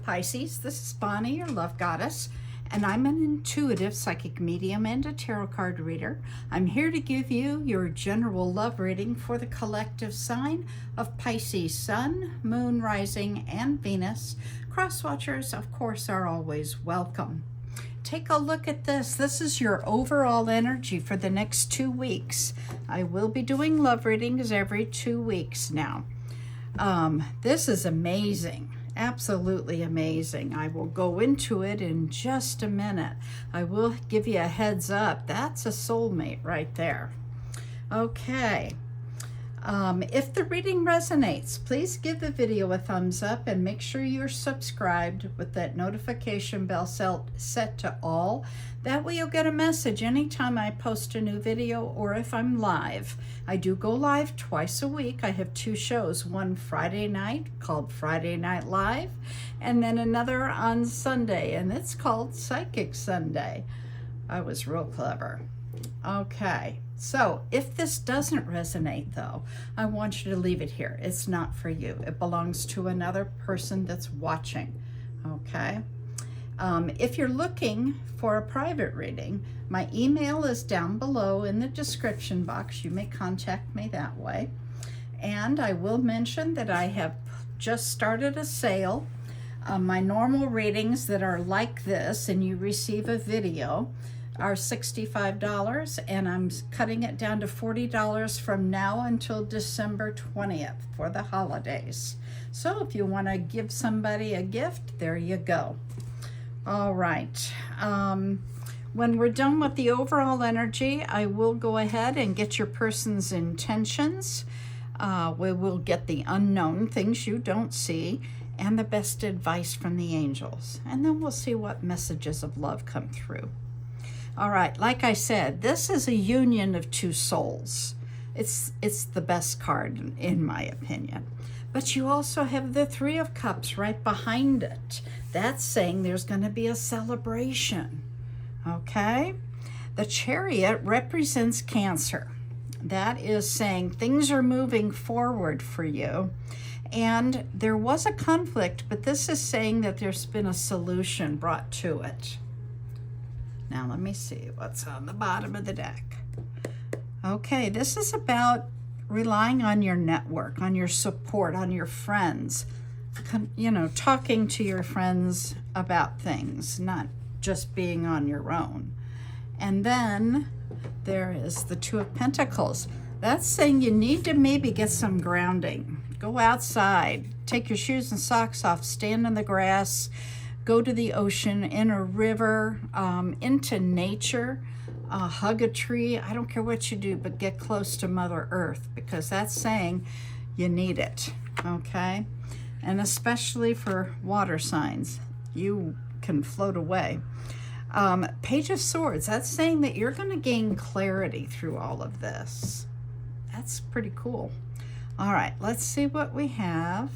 Pisces, this is Bonnie, your love goddess, and I'm an intuitive psychic medium and a tarot card reader. I'm here to give you your general love reading for the collective sign of Pisces, Sun, Moon, Rising, and Venus. Cross-watchers, of course, are always welcome. Take a look at this. This is your overall energy for the next 2 weeks. I will be doing love readings every 2 weeks now. This is amazing. Absolutely amazing. I will go into it in just a minute. I will give you a heads up. That's a soulmate right there. Okay. If the reading resonates, please give the video a thumbs up and make sure you're subscribed with that notification bell set to all. That way you'll get a message anytime I post a new video or if I'm live. I do go live twice a week. I have 2 shows, one Friday night called Friday Night Live, and then another on Sunday, and it's called Psychic Sunday. I was real clever. Okay. So if this doesn't resonate though, I want you to leave it here. It's not for you. It belongs to another person that's watching, okay? If you're looking for a private reading, my email is down below in the description box. You may contact me that way. And I will mention that I have just started a sale. My normal readings that are like this and you receive a video are $65, and I'm cutting it down to $40 from now until December 20th for the holidays. So if you want to give somebody a gift, there you go. All right. When we're done with the overall energy, I will go ahead and get your person's intentions. We will get the unknown, things you don't see, and the best advice from the angels. And then we'll see what messages of love come through. All right, like I said, this is a union of 2 souls. It's the best card in my opinion. But you also have the 3 of Cups right behind it. That's saying there's going to be a celebration, okay? The Chariot represents Cancer. That is saying things are moving forward for you. And there was a conflict, but this is saying that there's been a solution brought to it. Now let me see what's on the bottom of the deck. Okay, this is about relying on your network, on your support, on your friends. You know, talking to your friends about things, not just being on your own. And then there is the 2 of Pentacles. That's saying you need to maybe get some grounding. Go outside, take your shoes and socks off, stand in the grass, go to the ocean, in a river, into nature, hug a tree. I don't care what you do, but get close to Mother Earth, because that's saying you need it, okay? And especially for water signs, you can float away. Page of Swords, that's saying that you're going to gain clarity through all of this. That's pretty cool. All right, let's see what we have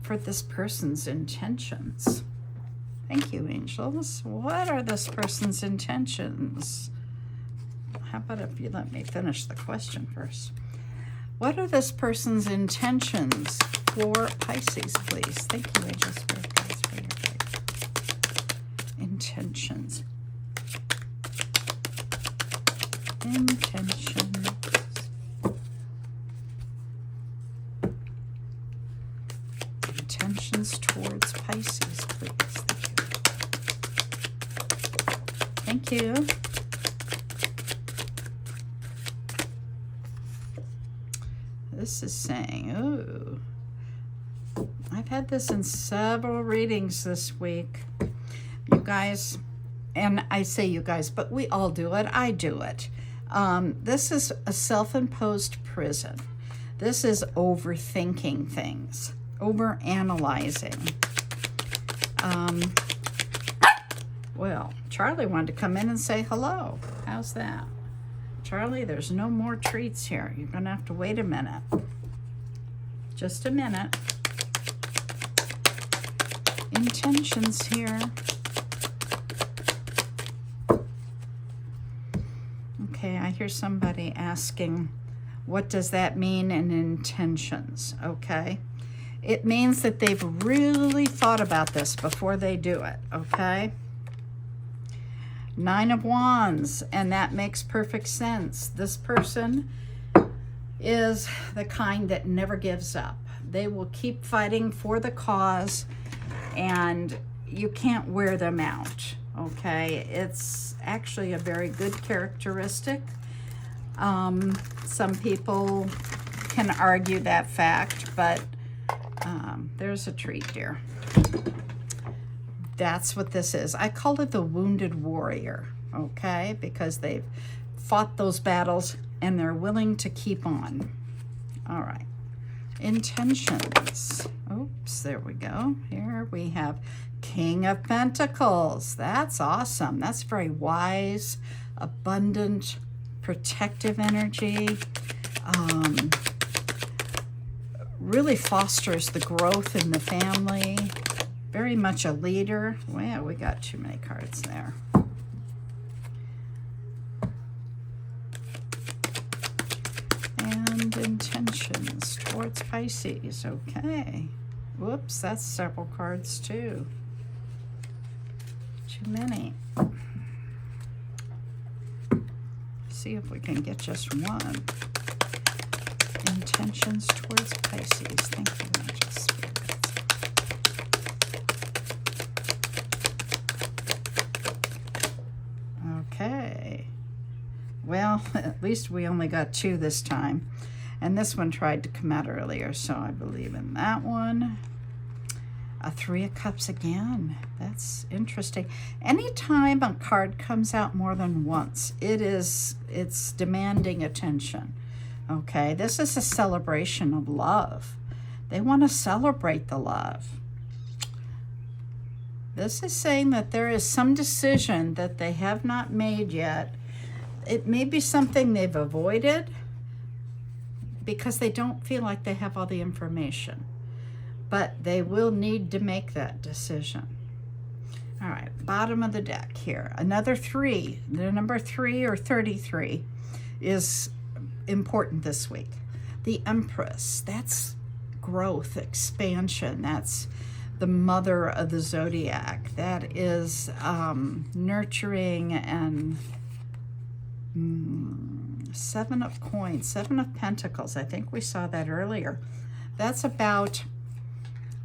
for this person's intentions. Thank you, angels. What are this person's intentions? How about if you let me finish the question first? What are this person's intentions for Pisces, please? Thank you, angels, spirit guides, for your guidance. Intentions. Intentions. Intentions towards Pisces, please. Thank you. Thank you. This is saying, ooh, I've had this in several readings this week. You guys, and I say you guys, but we all do it. I do it. This is a self-imposed prison. This is overthinking things. Over-analyzing. Well, Charlie wanted to come in and say hello. How's that? Charlie, there's no more treats here. You're going to have to wait a minute. Just a minute. Intentions here. Okay, I hear somebody asking, what does that mean in intentions? Okay. It means that they've really thought about this before they do it, okay? 9 of Wands, and that makes perfect sense. This person is the kind that never gives up. They will keep fighting for the cause, and you can't wear them out, okay? It's actually a very good characteristic. Some people can argue that fact, but there's a treat, dear. That's what this is. I call it the wounded warrior, okay? Because they've fought those battles and they're willing to keep on. All right. Intentions. Oops, there we go. Here we have King of Pentacles. That's awesome. That's very wise, abundant, protective energy. Really fosters the growth in the family. Very much a leader. Well, we got too many cards there. And intentions towards Pisces. Okay. Whoops, that's several cards too. Too many. See if we can get just one. Intentions towards Pisces. Thank you, angel spirits. Okay. Well, at least we only got 2 this time. And this one tried to come out earlier, so I believe in that one. A 3 of Cups again. That's interesting. Anytime a card comes out more than once, it's demanding attention. Okay, this is a celebration of love. They want to celebrate the love. This is saying that there is some decision that they have not made yet. It may be something they've avoided because they don't feel like they have all the information. But they will need to make that decision. All right, bottom of the deck here. Another 3. The number 3 or 33 is important this week. The Empress, that's growth, expansion. That's the mother of the zodiac. That is nurturing and 7 of Coins, 7 of Pentacles. I think we saw that earlier. That's about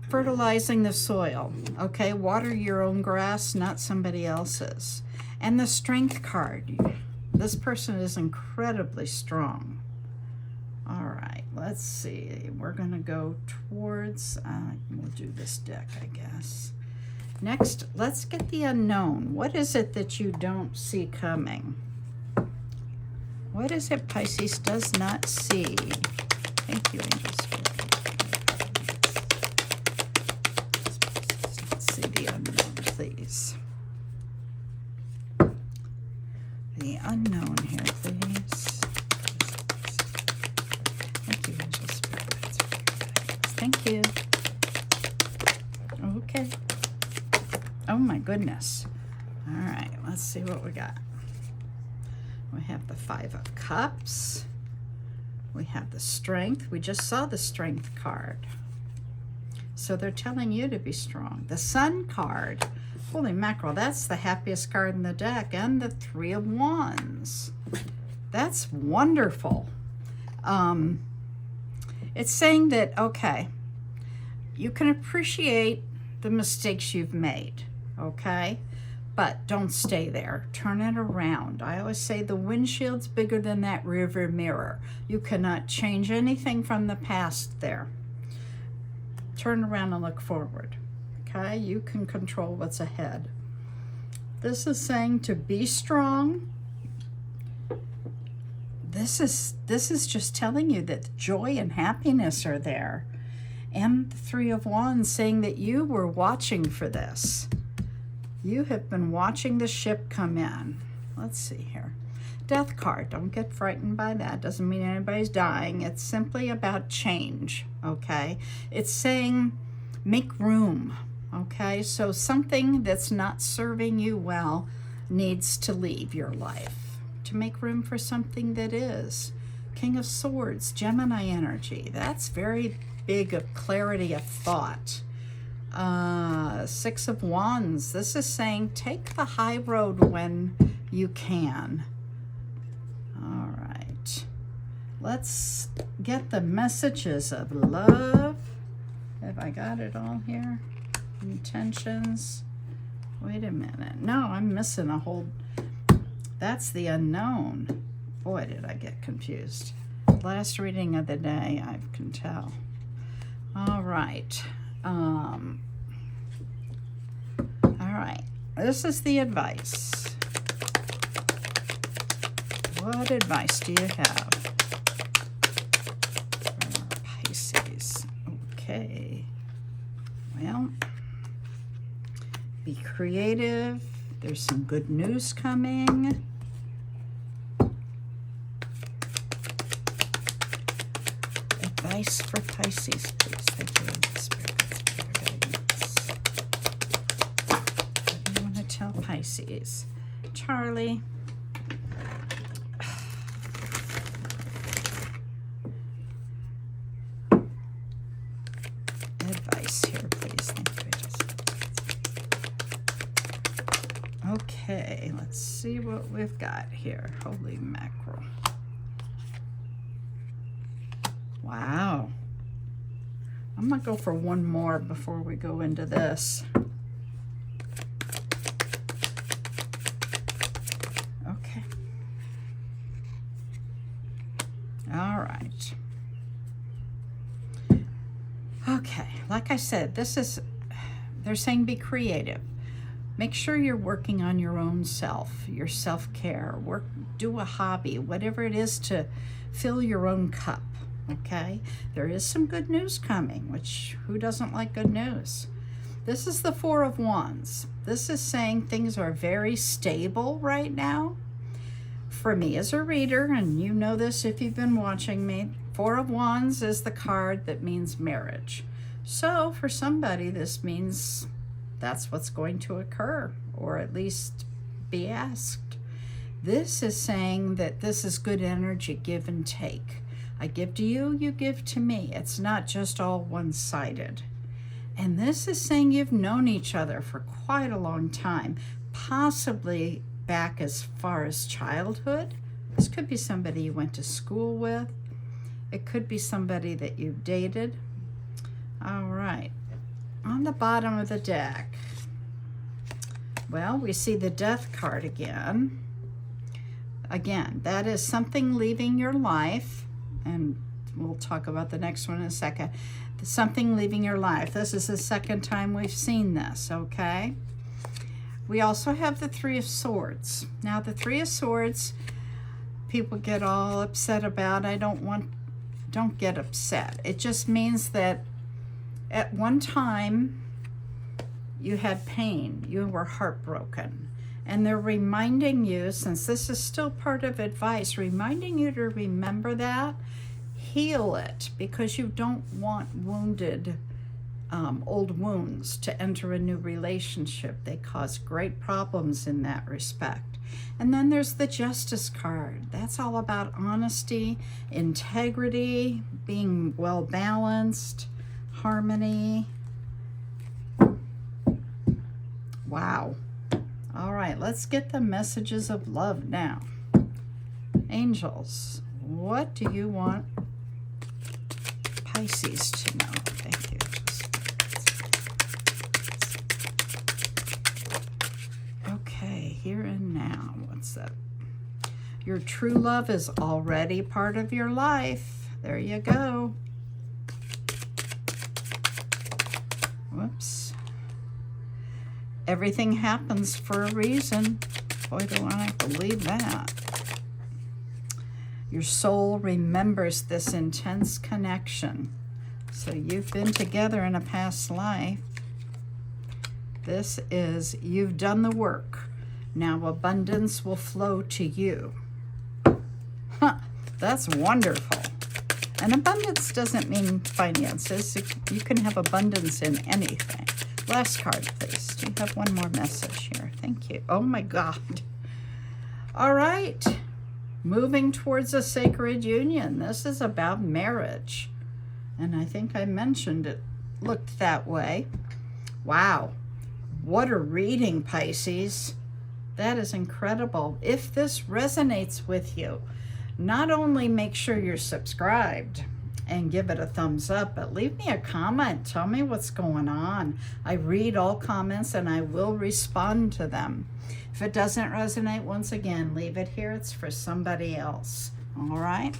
fertilizing the soil, okay? Water your own grass, not somebody else's. And the Strength card. This person is incredibly strong. All right, let's see. We're going to go towards, we'll do this deck, I guess. Next, let's get the unknown. What is it that you don't see coming? What is it Pisces does not see? Thank you, angel spirit. Let's see the unknown, please. The unknown here, please. Thank you, angel spirit. Thank you. Okay. Oh my goodness. All right, let's see what we got. We have the 5 of Cups. We have the Strength. We just saw the Strength card. So they're telling you to be strong. The Sun card. Holy mackerel, that's the happiest card in the deck. And the 3 of Wands. That's wonderful. It's saying that, okay, you can appreciate the mistakes you've made, okay? But don't stay there. Turn it around. I always say the windshield's bigger than that rearview mirror. You cannot change anything from the past there. Turn around and look forward. Okay? You can control what's ahead. This is saying to be strong. This is just telling you that joy and happiness are there. And the 3 of Wands saying that you were watching for this. You have been watching the ship come in. Let's see here. Death card. Don't get frightened by that. Doesn't mean anybody's dying. It's simply about change, okay? It's saying make room, okay? So something that's not serving you well needs to leave your life to make room for something that is. King of Swords, Gemini energy. That's very big of clarity of thought. Six of Wands. This is saying take the high road when you can. All right. Let's get the messages of love. Have I got it all here? Intentions. Wait a minute. No, I'm missing a whole... That's the unknown. Boy, did I get confused. Last reading of the day, I can tell. All right. All right. This is the advice. What advice do you have for Pisces? Okay. Well, be creative. There's some good news coming. Advice for Pisces, please. Thank you, Spirit guidance. What do you want to tell Pisces? Charlie. Advice here, please. Thank you. Okay, let's see what we've got here. Holy mackerel. Wow. I'm going to go for one more before we go into this. Okay. All right. Okay, like I said, they're saying be creative. Make sure you're working on your own self, your self-care. Do a hobby, whatever it is to fill your own cup. Okay, there is some good news coming, which who doesn't like good news? This is the Four of Wands. This is saying things are very stable right now. For me as a reader, and you know this if you've been watching me, Four of Wands is the card that means marriage. So for somebody, this means that's what's going to occur, or at least be asked. This is saying that this is good energy, give and take. I give to you, you give to me. It's not just all one-sided. And this is saying you've known each other for quite a long time, possibly back as far as childhood. This could be somebody you went to school with. It could be somebody that you dated. All right. On the bottom of the deck, well, we see the Death card again. Again, that is something leaving your life. And we'll talk about the next one in a second. Something leaving your life. This is the second time we've seen this, okay? We also have the Three of Swords. Now, the Three of Swords, people get all upset about. Don't get upset. It just means that at one time, you had pain. You were heartbroken. And they're reminding you, since this is still part of advice, reminding you to remember that, heal it, because you don't want wounded, old wounds to enter a new relationship. They cause great problems in that respect. And then there's the Justice card. That's all about honesty, integrity, being well balanced, harmony. Wow. All right, let's get the messages of love now. Angels, what do you want Pisces to know? Thank you. Okay, here and now. What's that? Your true love is already part of your life. There you go. Whoops. Everything happens for a reason. Boy, do I believe that. Your soul remembers this intense connection. So you've been together in a past life. This is, you've done the work. Now abundance will flow to you. Huh, that's wonderful. And abundance doesn't mean finances. You can have abundance in anything. Last card, please. Do you have one more message here? Thank you. Oh my God. All right. Moving towards a sacred union. This is about marriage. And I think I mentioned it looked that way. Wow, what a reading, Pisces. That is incredible. If this resonates with you, not only make sure you're subscribed and give it a thumbs up, but leave me a comment. Tell me what's going on. I read all comments and I will respond to them. If it doesn't resonate, once again, leave it here. It's for somebody else. All right?